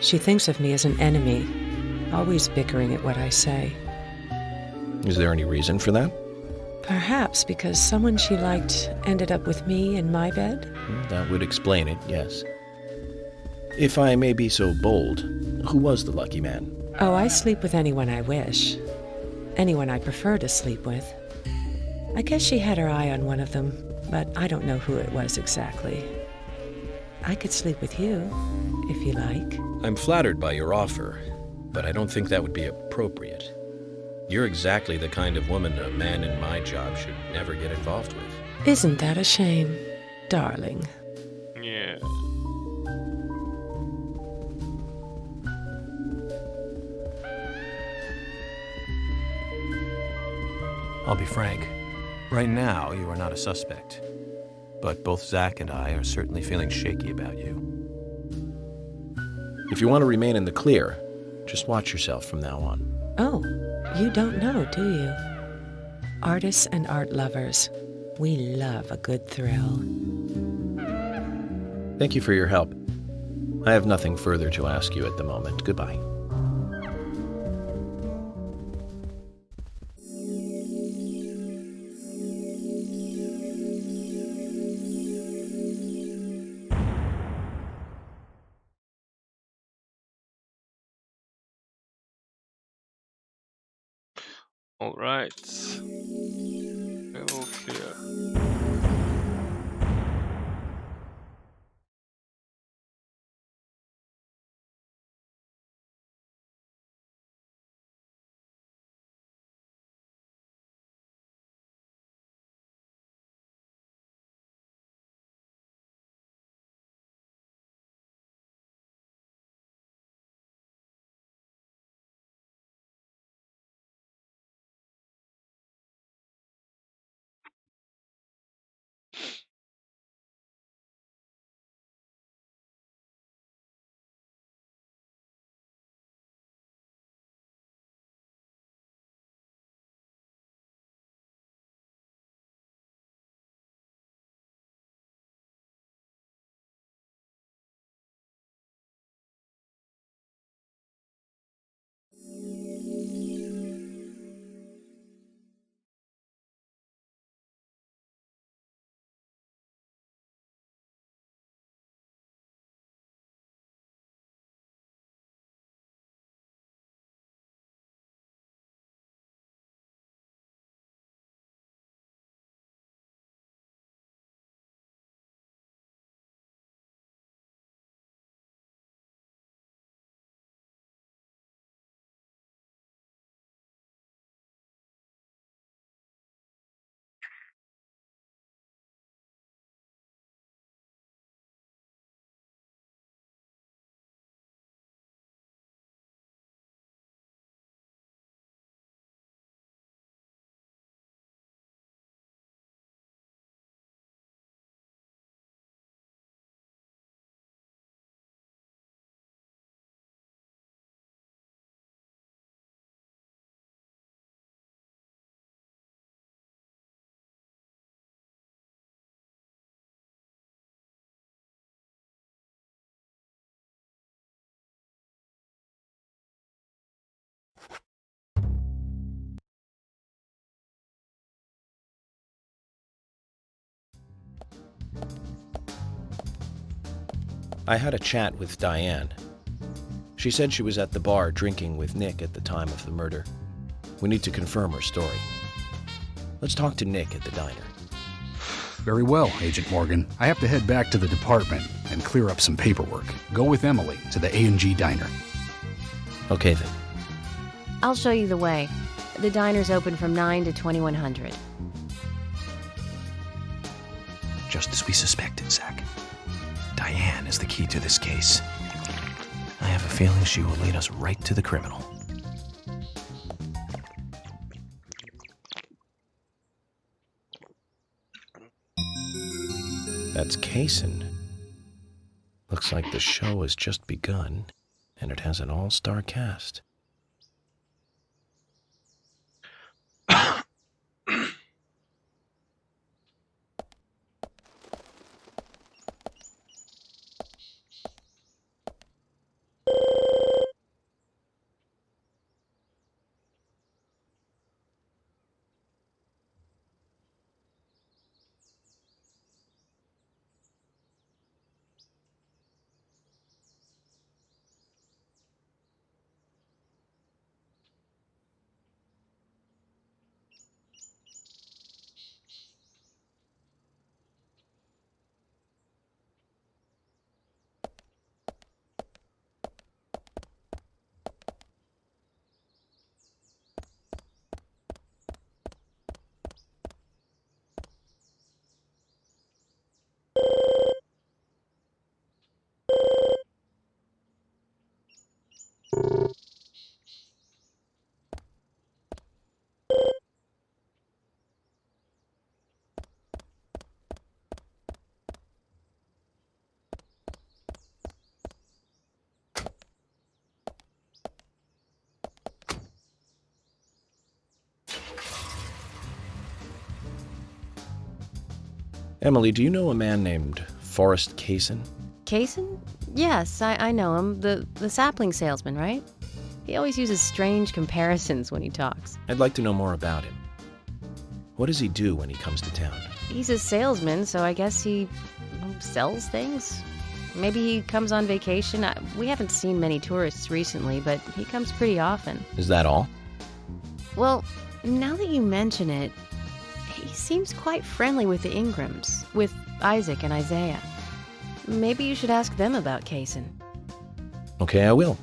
She thinks of me as an enemy, always bickering at what I say. Is there any reason for that? Perhaps because someone she liked ended up with me in my bed? That would explain it, yes. If I may be so bold, who was the lucky man? Oh, I sleep with anyone I wish. Anyone I prefer to sleep with. I guess she had her eye on one of them, but I don't know who it was exactly. I could sleep with you, if you like. I'm flattered by your offer, but I don't think that would be appropriate. You're exactly the kind of woman a man in my job should never get involved with. Isn't that a shame, darling? Yeah. I'll be frank. Right now, you are not a suspect. But both Zach and I are certainly feeling shaky about you. If you want to remain in the clear, just watch yourself from now on. Oh, you don't know, do you? Artists and art lovers, we love a good thrill. Thank you for your help. I have nothing further to ask you at the moment. Goodbye. All right. All clear. I had a chat with Diane. She said she was at the bar drinking with Nick at the time of the murder. We need to confirm her story. Let's talk to Nick at the diner. Very well, Agent Morgan. I have to head back to the department and clear up some paperwork. Go with Emily to the A&G diner. Okay then. I'll show you the way. The diner's open from 9 to 2100. Just as we suspected, Zach. Diane is the key to this case. I have a feeling she will lead us right to the criminal. That's Kaysen. Looks like the show has just begun, and it has an all-star cast. Emily, do you know a man named Forrest Kaysen? Kaysen? Yes, I know him. The sapling salesman, right? He always uses strange comparisons when he talks. I'd like to know more about him. What does he do when he comes to town? He's a salesman, so I guess he sells things? Maybe he comes on vacation. We haven't seen many tourists recently, but he comes pretty often. Is that all? Well, now that you mention it, he seems quite friendly with the Ingrams, with Isaac and Isaiah. Maybe you should ask them about Kaysen. Okay, I will.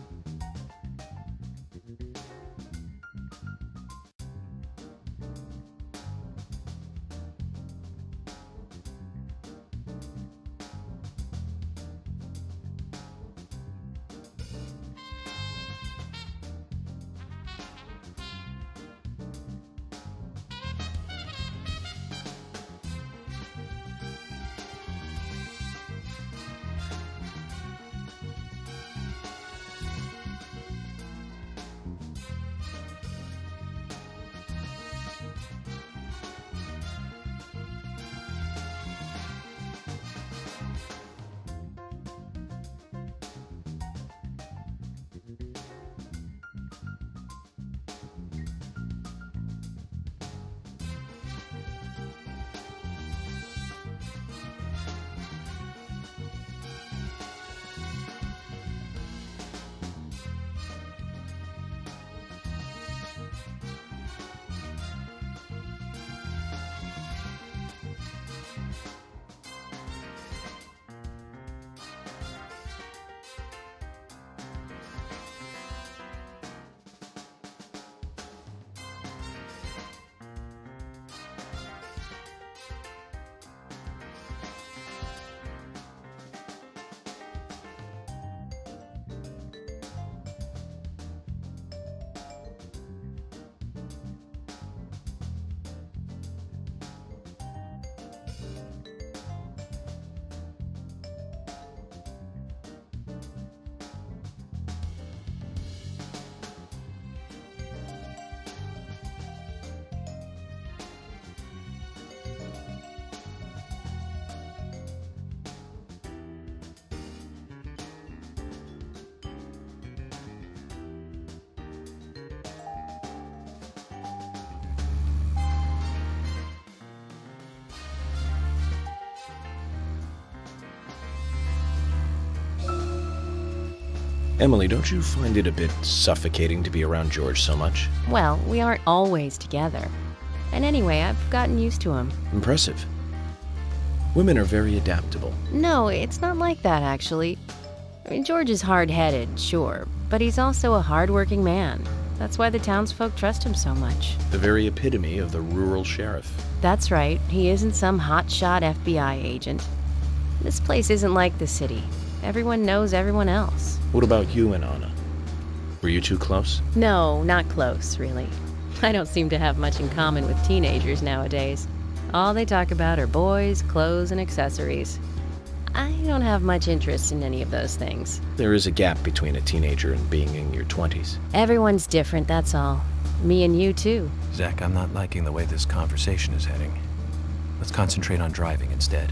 Emily, don't you find it a bit suffocating to be around George so much? Well, we aren't always together. And anyway, I've gotten used to him. Impressive. Women are very adaptable. No, it's not like that, actually. I mean, George is hard-headed, sure, but he's also a hard-working man. That's why the townsfolk trust him so much. The very epitome of the rural sheriff. That's right. He isn't some hotshot FBI agent. This place isn't like the city. Everyone knows everyone else. What about you and Anna? Were you two close? No, not close, really. I don't seem to have much in common with teenagers nowadays. All they talk about are boys, clothes, and accessories. I don't have much interest in any of those things. There is a gap between a teenager and being in your 20s. Everyone's different, that's all. Me and you, too. Zach, I'm not liking the way this conversation is heading. Let's concentrate on driving instead.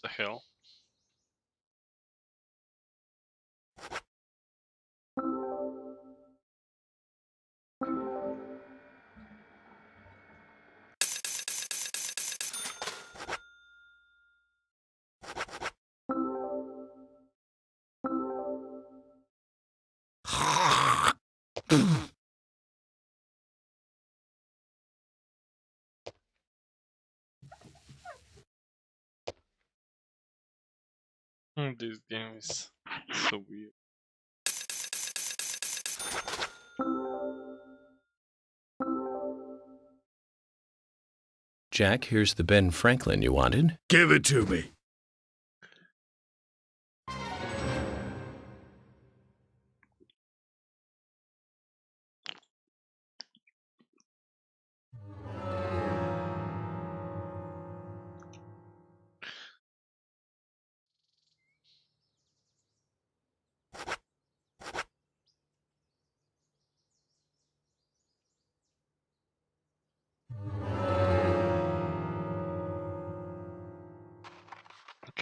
The hell? This game is so weird. Jack, here's the Ben Franklin you wanted. Give it to me.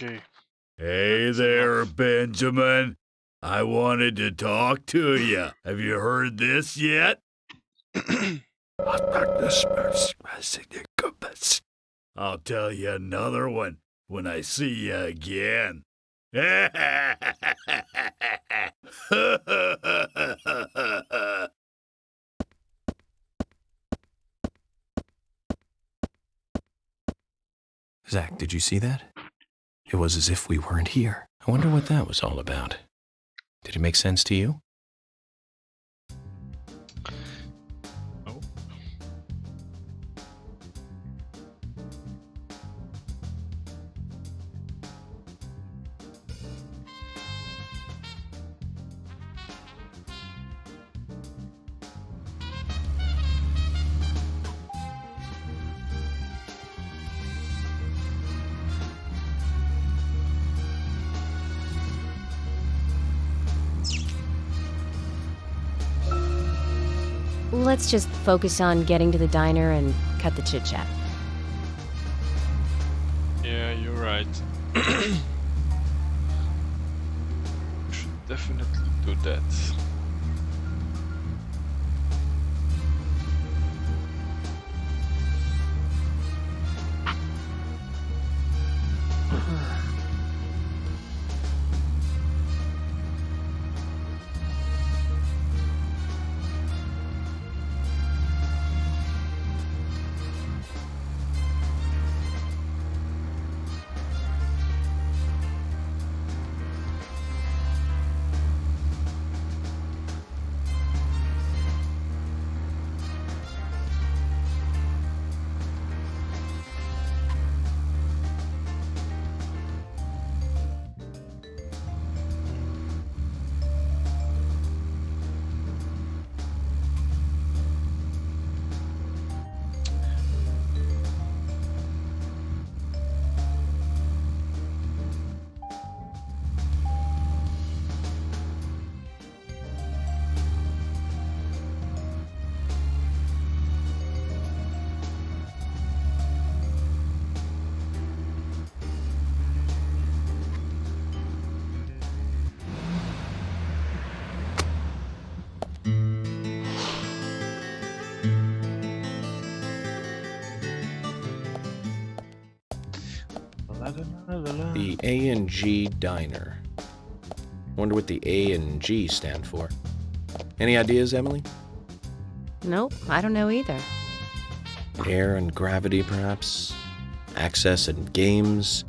Okay. Hey there, Benjamin. I wanted to talk to you. Have you heard this yet? I'll tell you another one when I see you again. Zach, did you see that? It was as if we weren't here. I wonder what that was all about. Did it make sense to you? No. Let's just focus on getting to the diner and cut the chit-chat. Yeah, you're right. Should definitely do that. The A&G Diner. Wonder what the A and G stand for. Any ideas, Emily? Nope, I don't know either. Air and gravity, perhaps? Access and games?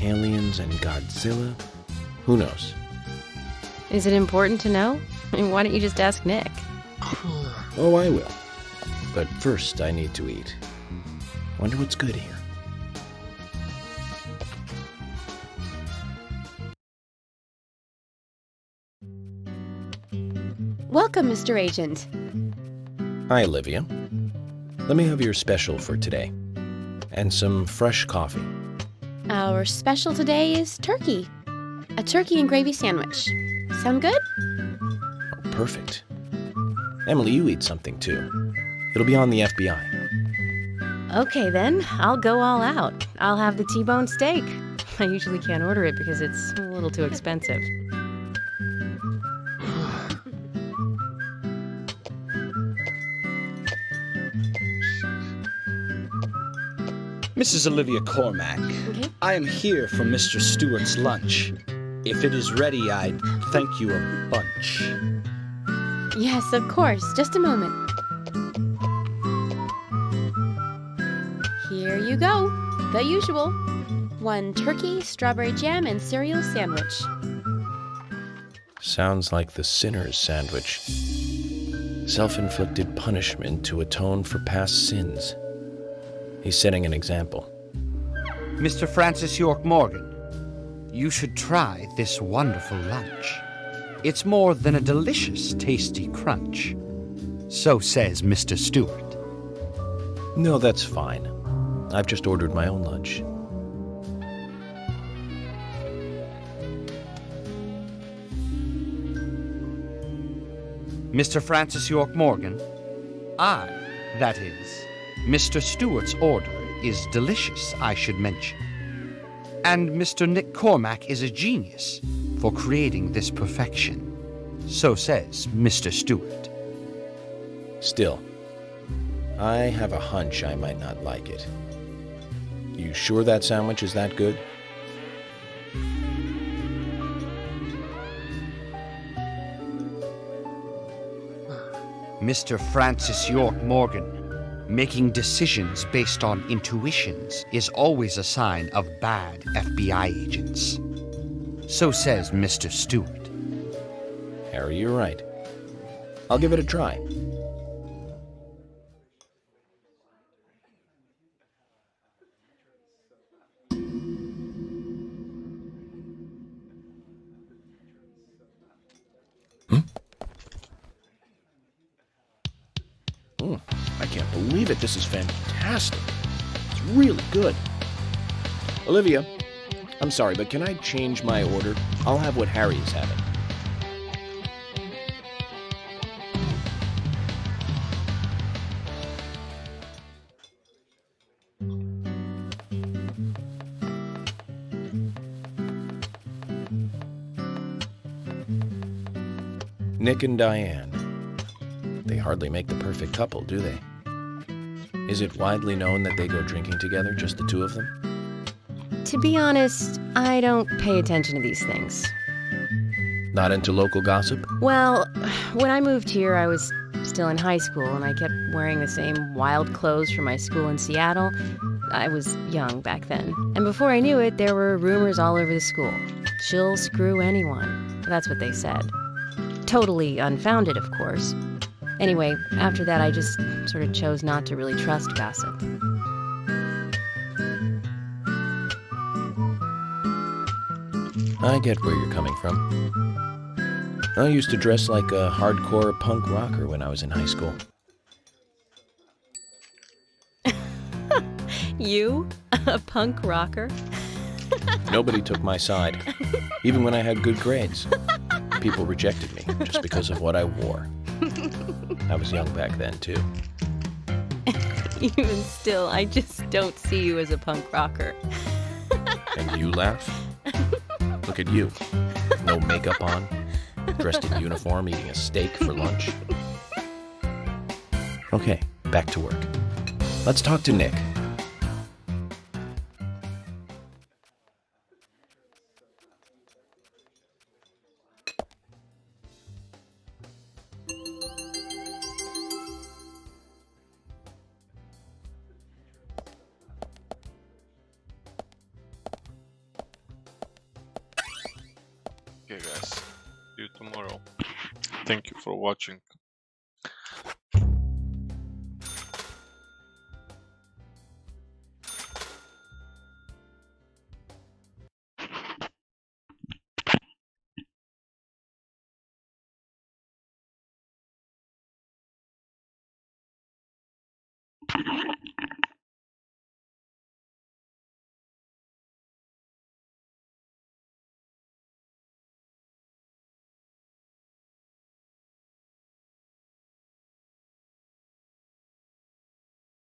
Aliens and Godzilla? Who knows? Is it important to know? Why don't you just ask Nick? Oh, I will. But first, I need to eat. Wonder what's good here. Welcome, Mr. Agent. Hi, Olivia. Let me have your special for today. And some fresh coffee. Our special today is turkey. A turkey and gravy sandwich. Sound good? Oh, perfect. Emily, you eat something too. It'll be on the FBI. Okay then, I'll go all out. I'll have the T-bone steak. I usually can't order it because it's a little too expensive. Mrs. Olivia Cormack, I am here for Mr. Stewart's lunch. If it is ready, I'd thank you a bunch. Yes, of course. Just a moment. Here you go. The usual. 1 turkey, strawberry jam, and cereal sandwich. Sounds like the sinner's sandwich. Self-inflicted punishment to atone for past sins. He's setting an example. Mr. Francis York Morgan, you should try this wonderful lunch. It's more than a delicious, tasty crunch. So says Mr. Stewart. No, that's fine. I've just ordered my own lunch. Mr. Francis York Morgan, that is, Mr. Stewart's order is delicious, I should mention. And Mr. Nick Cormack is a genius for creating this perfection. So says Mr. Stewart. Still, I have a hunch I might not like it. You sure that sandwich is that good? Mr. Francis York Morgan, making decisions based on intuitions is always a sign of bad FBI agents. So says Mr. Stewart. Harry, you're right. I'll give it a try. I can't believe it. This is fantastic. It's really good. Olivia, I'm sorry, but can I change my order? I'll have what Harry is having. Nick and Diane. They hardly make the perfect couple, do they? Is it widely known that they go drinking together, just the two of them? To be honest, I don't pay attention to these things. Not into local gossip? Well, when I moved here, I was still in high school, and I kept wearing the same wild clothes from my school in Seattle. I was young back then. And before I knew it, there were rumors all over the school. She'll screw anyone. That's what they said. Totally unfounded, of course. Anyway, after that, I just sort of chose not to really trust gossip. I get where you're coming from. I used to dress like a hardcore punk rocker when I was in high school. You? A punk rocker? Nobody took my side, even when I had good grades. People rejected me just because of what I wore. I was young back then, too. Even still, I just don't see you as a punk rocker. And you laugh? Look at you. No makeup on, dressed in uniform, eating a steak for lunch. Okay, back to work. Let's talk to Nick. Okay guys, see you tomorrow. Thank you for watching.